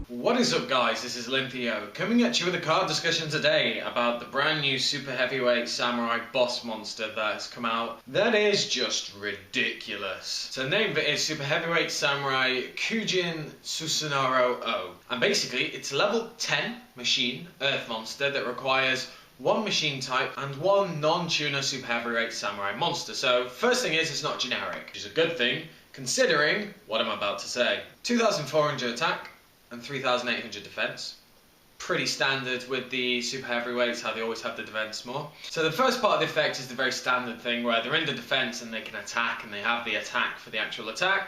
What is up, guys? This is Linthio, coming at you with a card discussion today about the brand new Super Heavyweight Samurai boss monster that has come out. That is just ridiculous. So the name of it is Super Heavyweight Samurai Koujin Susano-O. And basically, it's a level 10 machine earth monster that requires one machine type and one non-tuner Super Heavyweight Samurai monster. So first thing is, it's not generic, which is a good thing considering what I'm about to say. 2400 attack and 3800 defense. Pretty standard with the Super Heavyweights, how they always have the defense more. So the first part of the effect is the very standard thing where they're in the defense and they can attack and they have the attack for the actual attack.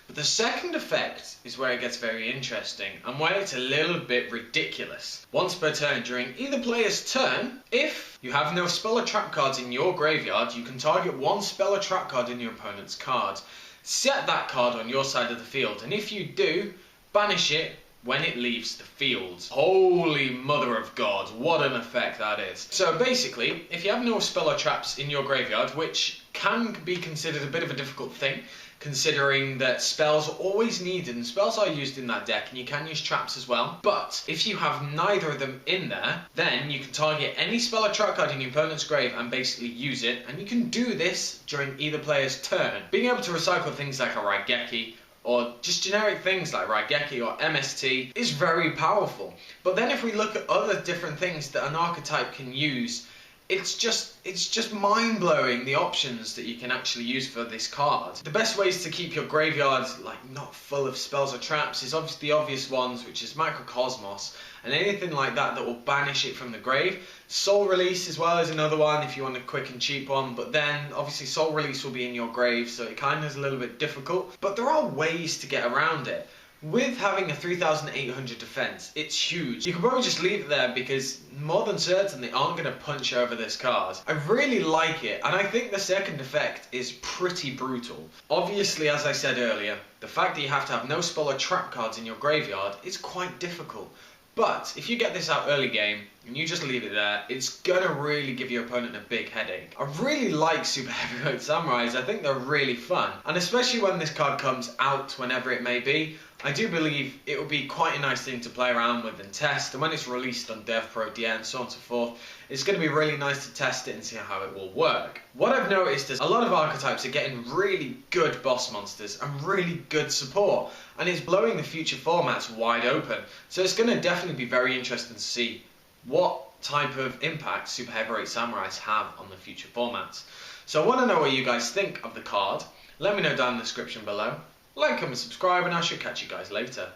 But the second effect is where it gets very interesting and where it's a little bit ridiculous. Once per turn during either player's turn, if you have no spell or trap cards in your graveyard, you can target one spell or trap card in your opponent's card. Set that card on your side of the field, and if you do, banish it when it leaves the field. Holy mother of God, what an effect that is. So basically, if you have no spell or traps in your graveyard, which can be considered a bit of a difficult thing, considering that spells are always needed and spells are used in that deck and you can use traps as well. But if you have neither of them in there, then you can target any spell or trap card in your opponent's grave and basically use it, and you can do this during either player's turn. Being able to recycle things like a Raigeki or just generic things like Raigeki or MST is very powerful. But then if we look at other different things that an archetype can use, it's just mind-blowing the options that you can actually use for this card. The best ways to keep your graveyard not full of spells or traps is obviously the obvious ones, which is Microcosmos and anything like that that will banish it from the grave. Soul Release as well is another one if you want a quick and cheap one, but then obviously Soul Release will be in your grave, so it kind of is a little bit difficult. But there are ways to get around it. With having a 3800 defense, it's huge. You can probably just leave it there because more than certain they aren't going to punch over this card. I really like it, and I think the second effect is pretty brutal. Obviously, as I said earlier, the fact that you have to have no spell or trap cards in your graveyard is quite difficult. But if you get this out early game and you just leave it there, it's gonna really give your opponent a big headache. I really like Super Heavyweight Samurais. I think they're really fun, and especially when this card comes out, whenever it may be, I do believe it will be quite a nice thing to play around with and test, and when it's released on DevPro, DN, so on and so forth, it's going to be really nice to test it and see how it will work. What I've noticed is a lot of archetypes are getting really good boss monsters and really good support, and it's blowing the future formats wide open, so it's going to definitely be very interesting to see what type of impact Super Heavyweight Samurais have on the future formats. So I want to know what you guys think of the card. Let me know down in the description below. Like, comment, subscribe, and I shall catch you guys later.